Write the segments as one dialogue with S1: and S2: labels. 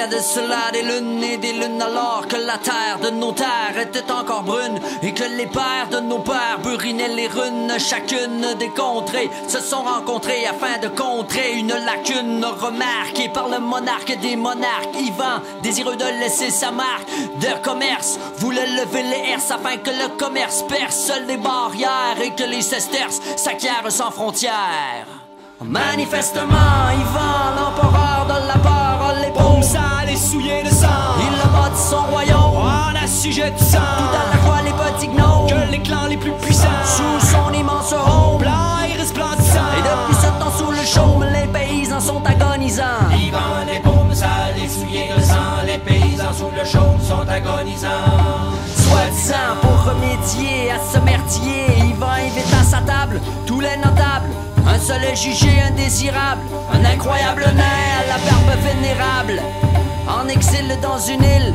S1: a de cela des lunes et des lunes, alors que la terre de nos terres était encore brune et que les pères de nos pères burinaient les runes. Chacune des contrées se sont rencontrées afin de contrer une lacune remarquée par le monarque des monarques. Ivan, désireux de laisser sa marque de commerce, voulait lever les herses afin que le commerce perce seul des barrières et que les sesterces s'acquièrent sans frontières. Manifestement, Ivan, l'empereur de la peur, les paumes
S2: sales et souillées de sang,
S1: il a bâti son royaume
S2: en assujettissant
S1: tout à la fois les petits gnomes
S2: que les clans les plus puissants
S1: sous son immense home.
S2: blanc et resplendissant.
S1: Et depuis ce temps sous le chaume, les paysans sont agonisants.
S2: Ivan, les paumes sales et souillées de sang, les paysans sous le chaume sont agonisants.
S1: Soi-disant pour remédier à ce merdier, Ivan invite à sa table tous les notables. Un seul est jugé indésirable, un incroyable nain à la barbe vénérable, en exil dans une île,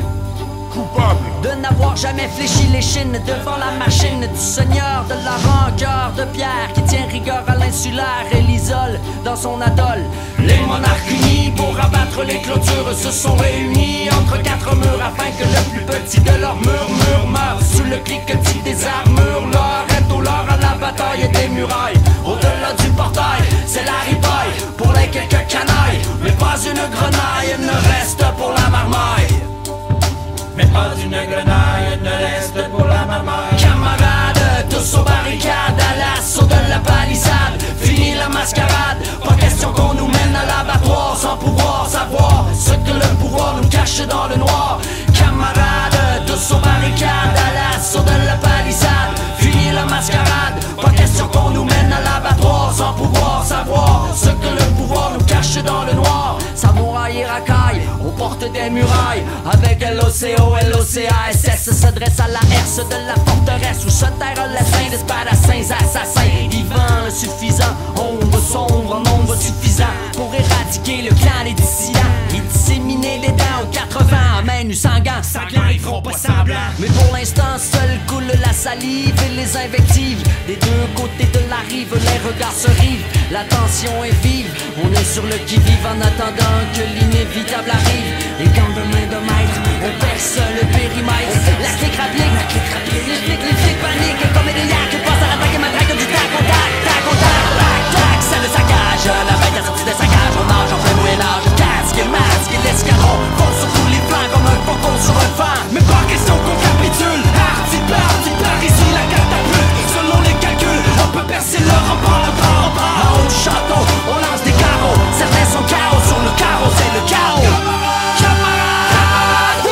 S3: coupable
S1: de n'avoir jamais fléchi les chines devant la machine du seigneur de la rancœur de pierre, qui tient rigueur à l'insulaire et l'isole dans son atoll.
S2: Les monarques unis pour abattre les clôtures se sont réunis entre quatre murs afin que le plus petit de leurs murmures meure sous le cliquetis des armures. L'or est au lord à la bataille des murailles. Au-delà du portail, c'est la ripaille pour les quelques canailles, mais pas une grenaille ne reste pour la marmaille. Mais pas une grenaille ne reste pour la marmaille. Camarades, tous aux barricades, à l'assaut de la palissade. Fini la mascarade, pas question qu'on nous mène à l'abattoir sans pouvoir savoir ce que le pouvoir nous cache dans le noir. Camarades, tous aux barricades, à l'assaut de la palissade. Fini la mascarade, pas question qu'on nous mène à l'abattoir sans pouvoir savoir ce que le pouvoir nous cache dans le noir.
S1: Samouraï et racaille, on porte des murailles avec LOCO, LOCASS se dresse à la herse de la forteresse où se terrent les saints d'espadasins assassins. Ivan le suffisant, ombre sombre en nombre suffisant pour éradiquer le clan des dissidents et disséminer des dents aux 80 à main nue sans gants.
S2: Sanglants, ils feront pas semblant.
S1: Mais pour l'instant seul coule la salive et les invectives. Des deux côtés de la rive, les regards se rivent, la tension est vive. On est sur le qui-vive en attendant que l'inévitable arrive. Et quand de main de maître, on perce le périmètre. La clique rapplique, les flics paniquent comme des yaks qui passent à l'attaque et matraquent du tac au tac, tac au tac, tac, tac. C'est le saccage, la bête a sorti de sa cage. On nage en plein moyen-âge, casque, masque et l'escadron fonce sur tous les flancs comme un faucon sur un fan.
S2: Mais pas question qu'on capitule. Hardy par ici la catapulte. Selon les calculs, on peut percer le rempart, le grand rempart.
S1: En haut du château, on lance des carreaux. Certains sont chaos sur le carreau, c'est le chaos.
S2: Camarades,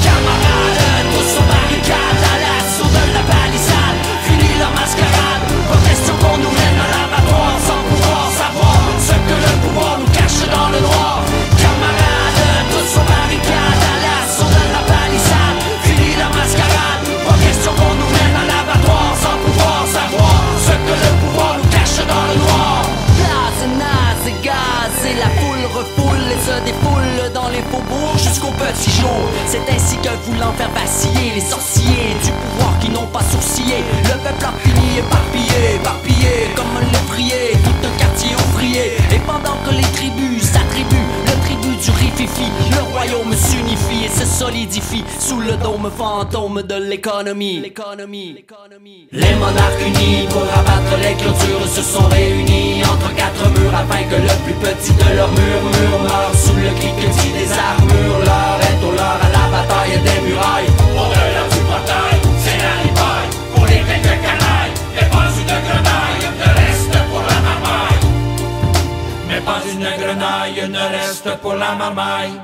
S2: camarades, tous aux barricades, à l'assaut de la palissade. Fini la mascarade, pas question qu'on nous mène à l'abattoir sans pouvoir savoir ce que le pouvoir nous cache dans le noir. Camarades, tous aux barricades, à l'assaut de la palissade. Fini la mascarade, pas question qu'on nous mène à l'abattoir sans pouvoir savoir ce que le pouvoir nous cache dans le noir.
S1: Place naze et gaz et la foule refoule et se défoule dans les faubourgs jusqu'au petit jour. C'est ainsi que voulant faire vaciller les sorciers du pouvoir qui n'ont pas sourcillé, le peuple a fini éparpillé comme un lévrier, tout un quartier ouvrier. Et pendant que les tribus s'attribuent le tribut du rififi, le royaume s'unifie et se solidifie sous le dôme fantôme de l'économie.
S2: Les monarques unis pour abattre les clôtures se sont réunis entre quatre murs afin que le plus petit de leurs murmures meure sous le cliquetis des armures. L'or est au lord à la bataille des murailles. Au-delà du portail, c'est la ripaille pour les quelques canailles. Mais pas une grenaille ne reste pour la marmaille. Mais pas une grenaille ne reste pour la marmaille.